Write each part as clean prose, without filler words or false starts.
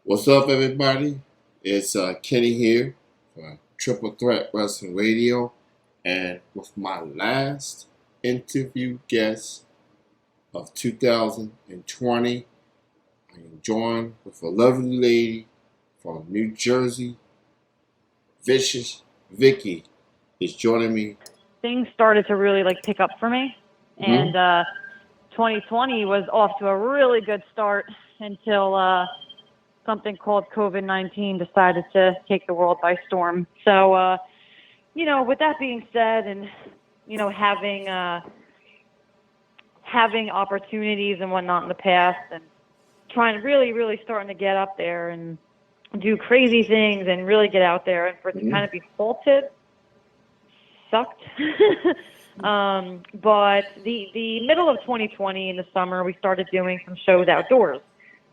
What's up, everybody? It's Kenny here for Triple Threat Wrestling Radio, and with my last interview guest of 2020, I am joined with a lovely lady from New Jersey. Vicious Vicki is joining me. Things started to really pick up for me, and 2020 was off to a really good start until something called COVID-19 decided to take the world by storm. So, with that being said, and having opportunities and whatnot in the past, and trying to really starting to get up there and do crazy things and really get out there, and for it to kind of be halted sucked. But the middle of 2020 in the summer, we started doing some shows outdoors.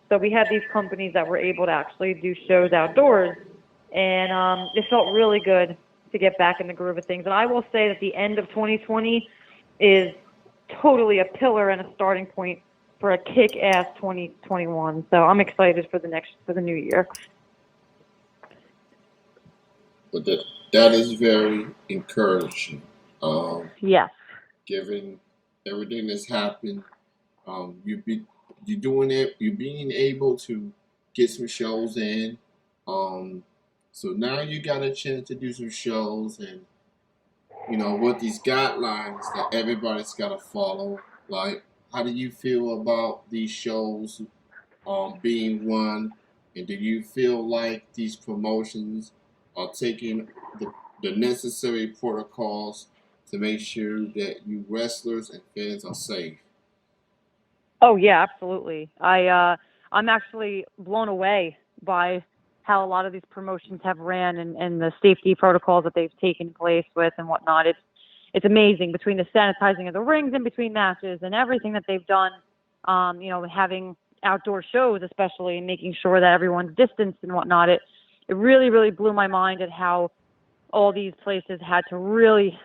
So we had these companies that were able to actually do shows outdoors, and it felt really good to get back in the groove of things. And I will say that the end of 2020 is totally a pillar and a starting point for a kick-ass 2021. So I'm excited for the new year. But that is very encouraging. Yes. Given everything that's happened, you're doing it. You're being able to get some shows in. So now you got a chance to do some shows, and with these guidelines that everybody's got to follow. Like, how do you feel about these shows being run, and do you feel like these promotions are taking the necessary protocols to make sure that you wrestlers and fans are safe? Oh yeah, absolutely. I'm actually blown away by how a lot of these promotions have ran, and the safety protocols that they've taken place with and whatnot. It's amazing, between the sanitizing of the rings in between matches and everything that they've done. Having outdoor shows, especially, and making sure that everyone's distanced and whatnot. It really blew my mind at how all these places had to really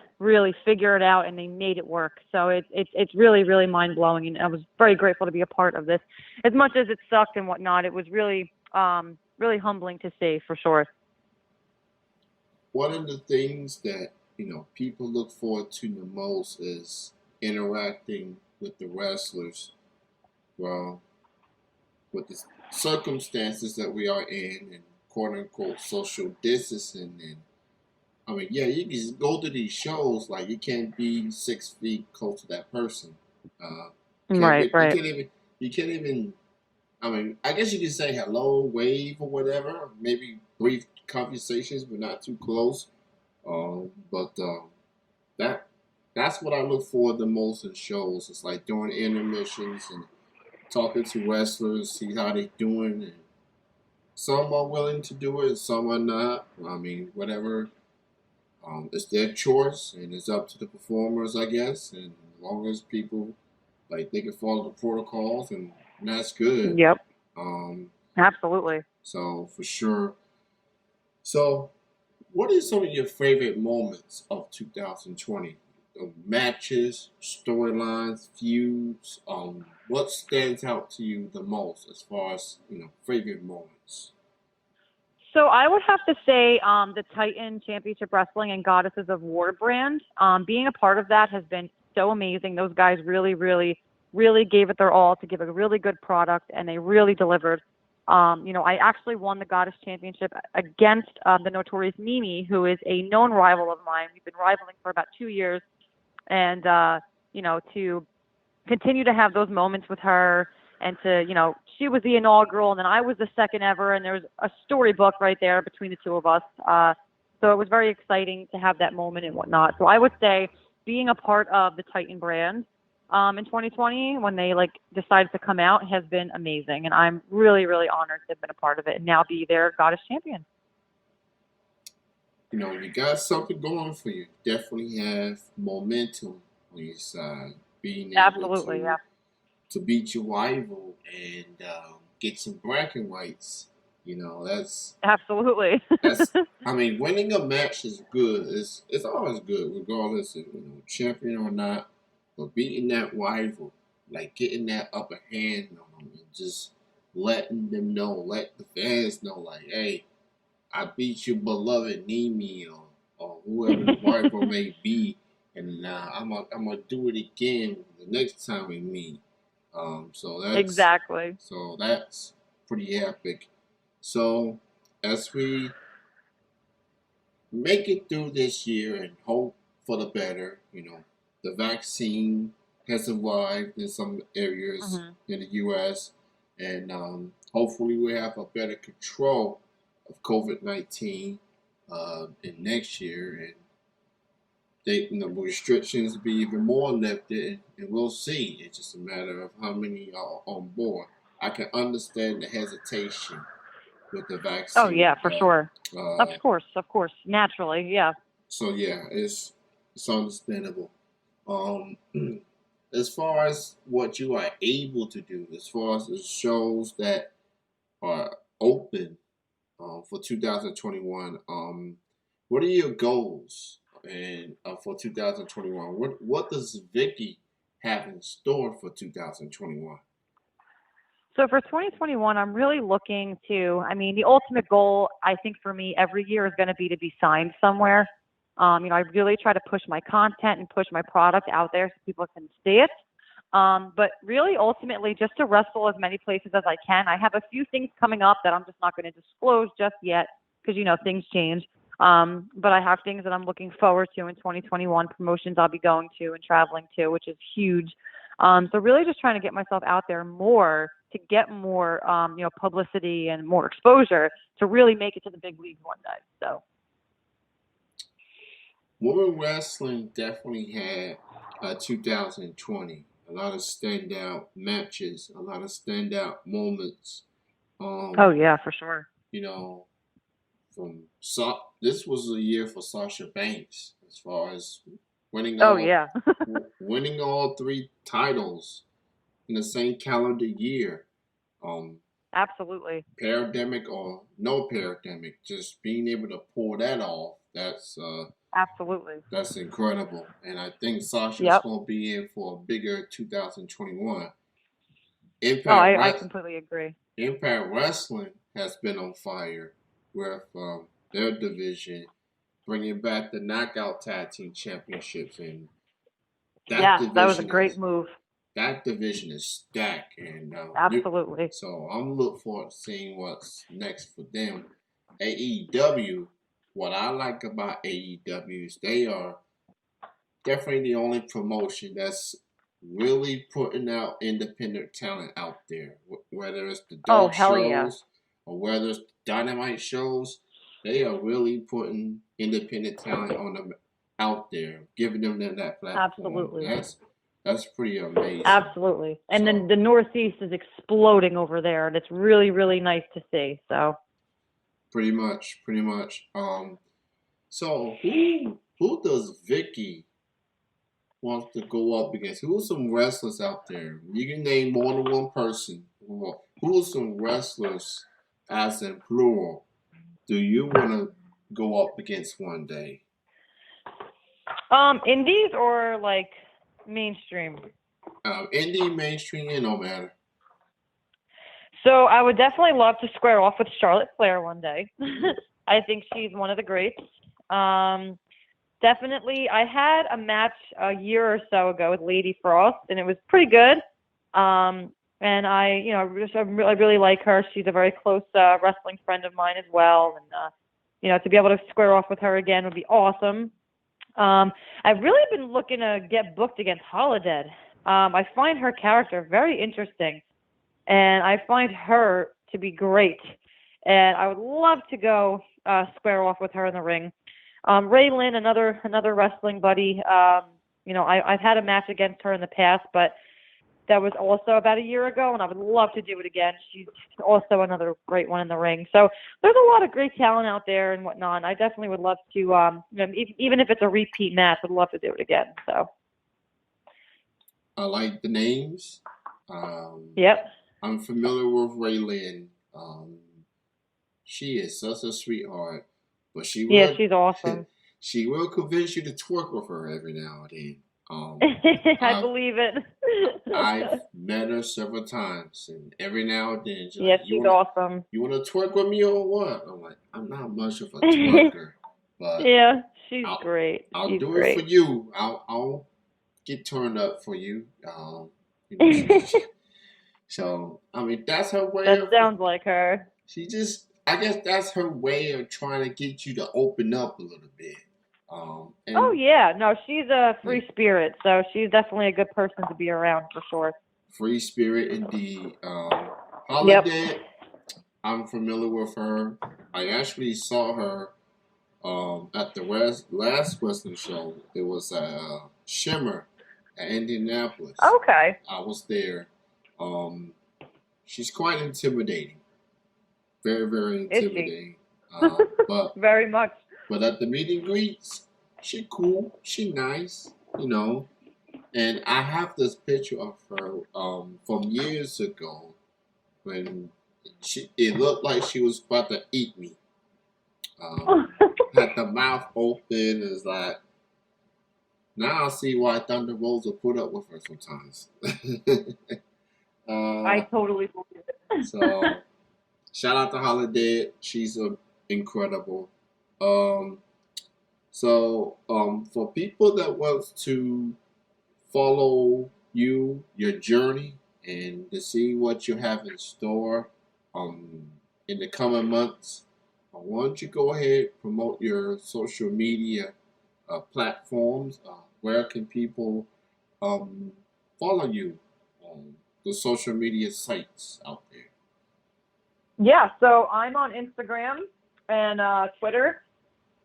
figure it out, and they made it work. So it's really mind blowing, and I was very grateful to be a part of this. As much as it sucked and whatnot, it was really humbling to see, for sure. One of the things that people look forward to the most is interacting with the wrestlers. Well, with the circumstances that we are in, and quote unquote social distancing, and I mean, yeah, you can just go to these shows, like you can't be 6 feet close to that person. Right. You can't even. I mean, I guess you can say hello, wave, or whatever. Maybe brief conversations, but not too close. But that's what I look for the most in shows. It's like during intermissions and talking to wrestlers, see how they doing. And some are willing to do it, some are not. I mean, whatever. It's their choice, and it's up to the performers, I guess. And as long as people they can follow the protocols, and that's good. Yep. Um, Absolutely. so for sure. So, what are some of your favorite moments of 2020? Matches, storylines, feuds. What stands out to you the most as far as favorite moments? So I would have to say the Titan Championship Wrestling and Goddesses of War brand. Being a part of that has been so amazing. Those guys really gave it their all to give a really good product, and they really delivered. I actually won the Goddess Championship against the Notorious Mimi, who is a known rival of mine. We've been rivaling for about 2 years, and to continue to have those moments with her, and to she was the inaugural, and then I was the second ever, and there was a storybook right there between the two of us. So it was very exciting to have that moment and whatnot. So I would say being a part of the Titan brand in 2020, when they decided to come out, has been amazing, and I'm really honored to have been a part of it and now be their Goddess champion. You got something going for you. Definitely have momentum on your side. Being able Absolutely, yeah. to beat your rival and get some bragging rights. That's Absolutely. that's. I mean, winning a match is good. It's always good, regardless of champion or not. But beating that rival, like getting that upper hand on them, and just letting them know, let the fans know, like, hey, I beat your beloved Nemi or whoever the rival may be, and I'm gonna do it again the next time we meet. So Exactly. that's pretty epic. So as we make it through this year and hope for the better, the vaccine has arrived in some areas Hmm. in the U.S. and hopefully we have a better control of COVID-19 in next year, and restrictions be even more lifted, and we'll see. It's just a matter of how many are on board. I can understand the hesitation with the Oh vaccine, yeah, for but sure. uh, Of course, naturally, yeah. so yeah, it's understandable. Um, as far as what you are able to do, as far as the shows that are open for 2021, what are your goals and for 2021? What does Vicky have in store for 2021? So for 2021, I'm really looking to, I mean, the ultimate goal, I think for me every year is going to be signed somewhere. I really try to push my content and push my product out there so people can see it. But really, ultimately, just to wrestle as many places as I can. I have a few things coming up that I'm just not going to disclose just yet because, things change. But I have things that I'm looking forward to in 2021, promotions I'll be going to and traveling to, which is huge. So really just trying to get myself out there more to get more, publicity and more exposure to really make it to the big leagues one day. So, Women wrestling definitely had 2020. A lot of standout matches, a lot of standout moments. oh Um, yeah, for sure. you know, this was a year for Sasha Banks as far as winning Oh all yeah, winning all three titles in the same calendar year. Um, absolutely, Pandemic or no pandemic, just being able to pull that off. absolutely. That's incredible, and I think Sasha's Yep. going to be in for a bigger 2021. Oh, Impact I Wrest- completely agree. Impact Wrestling has been on fire with their division, bringing back the Knockout Tag Team Championships, and that Yes, that was a division great is move. stacked, and Absolutely. so I'm looking forward to seeing what's next for them. AEW. What I like about AEW is they are definitely the only promotion that's really putting out independent talent out there. Whether it's the Oh, dark hell yeah. shows or whether it's dynamite shows, they are really putting independent talent on them out there, giving them that platform. Absolutely. That's pretty amazing. Absolutely. And then So the Northeast is exploding over there, and it's really, really nice to see. So, pretty much. So who does Vicky wants to go up against? Who's some wrestlers out there? You can name more than one person. Who's some wrestlers, as in plural, do you want to go up against one day? indies or like mainstream? Indie, mainstream, it no matter. So I would definitely love to square off with Charlotte Flair one day. I think she's one of the greats. Um, Definitely, I had a match a year or so ago with Lady Frost, and it was pretty good. And I really like her. She's a very close wrestling friend of mine as well, and to be able to square off with her again would be awesome. I've really been looking to get booked against Holodead. I find her character very interesting, and I find her to be great. And I would love to go square off with her in the ring. Ray Lynn, another wrestling buddy. I've had a match against her in the past, but that was also about a year ago, and I would love to do it again. She's also another great one in the ring. So there's a lot of great talent out there and whatnot. And I definitely would love to, even if it's a repeat match, I'd love to do it again. So. I like the names. Um, Yep. I'm familiar with Raylan. She is such a sweetheart, but Yeah, she's awesome. she will convince you to twerk with her every now and then. I I've believe it. I've met her several times, and every now and then she's like, Yeah, she's awesome. you wanna twerk with me or what?" I'm like, "I'm not much of a twerker, but Yeah, she's I'll great. I'll She's do it for great. you. I'll get turned up for you." You know, so I mean that's her way That of sounds like her. she just I guess that's her way of trying to get you to open up a little bit. Oh And yeah, no, she's a yeah, free spirit, so she's definitely a good person to be around for sure. free spirit indeed. Yep. Holiday, I'm familiar with her. I actually saw her at the last Western show. It was Shimmer at Indianapolis. Okay. I was there. Um, she's quite intimidating, very very Is she? intimidating. But Very much. But at the meet and greets, she cool, she nice, you know. And I have this picture of her from years ago when it looked like she was about to eat me. Had the mouth open. Is like now I see why Thunder Rosa put up with her sometimes. I uh, totally believe so it. shout out to Holiday. She's incredible. Um, for people that wants to follow you, your journey, and to see what you have in store in the coming months, why don't you go ahead promote your social media platforms? Where can people um, follow you on the social media sites out there? Yeah, so I'm on Instagram and Twitter.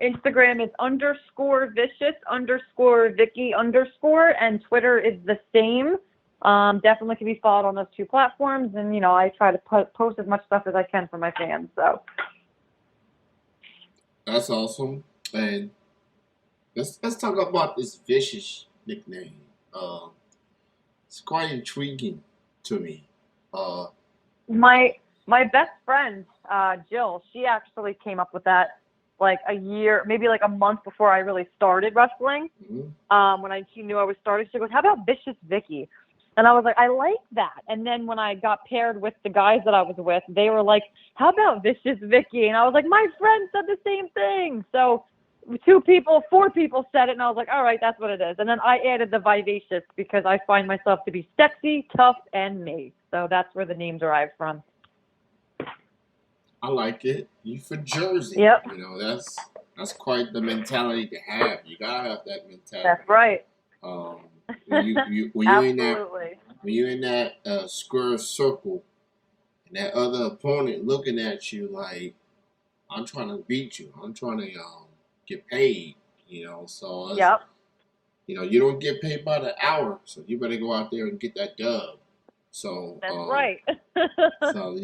Instagram is _vicious_Vicky_, and Twitter is the same. Definitely can be followed on those two platforms, and I try to post as much stuff as I can for my fans. So That's awesome. And let's talk about this vicious nickname. It's quite intriguing to me. Uh, my best friend Jill, she actually came up with that like a year, maybe like a month before I really started wrestling. mhm. She knew I was starting, she goes, "How about Vicious Vicky?" And I was like, "I like that." And then when I got paired with the guys that I was with, they were like, "How about Vicious Vicky?" And I was like, "My friend said the same thing." So 4 people said it, and I was like, "All right, that's what it is." And then I added the Vivacious because I find myself to be sexy, tough, and me. So that's where the name derives from. I like it. You for Jersey. Yep, That's quite the mentality to have. You gotta have that mentality. that's right. Um, when you in that Absolutely. square circle and that other opponent looking at you like I'm trying to beat you. I'm trying to get paid. So Yep, you don't get paid by the hour, so you better go out there and get that dub. So that's right. so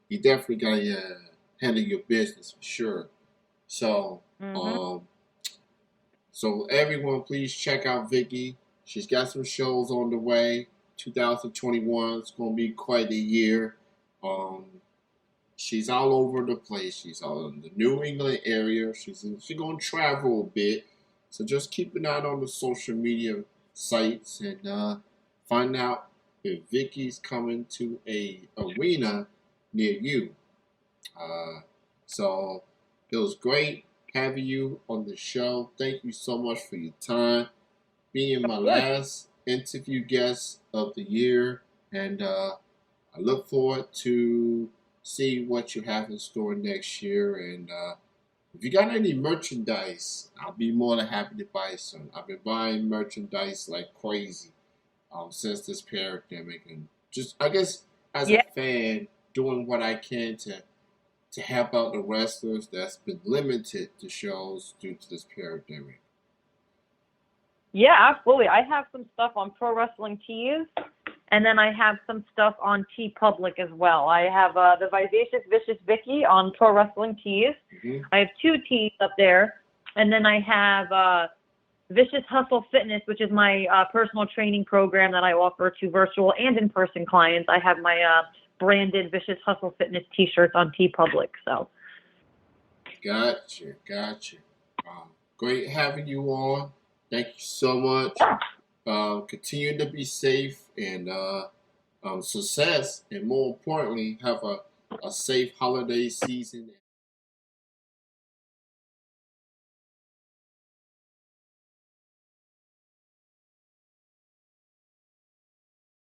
you definitely gotta handle your business for sure. So Mhm. um, so everyone, please check out Vicky. She's got some shows on the way. 2021 is gonna be quite a year. Um, she's all over the place. She's all in the New England area. She's gonna travel a bit. So just keep an eye on the social media sites and find out if Vicky's coming to a arena near you. Uh, so it was great having you on the show. Thank you so much for your time, being Of my course. last interview guest of the year, and I look forward to see what you have in store next year. And if you got any merchandise, I'll be more than happy to buy some. I've been buying merchandise like crazy since this pandemic, and just I guess as a Yeah. fan, doing what I can to help out the wrestlers that's been limited to shows due to this pandemic. Yeah, absolutely. I have some stuff on Pro Wrestling Tees, and then I have some stuff on T Public as well. I have the Vivacious Vicious Vicky on Pro Wrestling Tees. Mm-hmm. I have 2 tees up there, and then I have Vicious Hustle Fitness, which is my personal training program that I offer to virtual and in-person clients. I have my branded Vicious Hustle Fitness T-shirts on T Public. So. Gotcha. Great having you on. Thank you so much. continue to be safe and success, and more importantly, have a safe holiday season.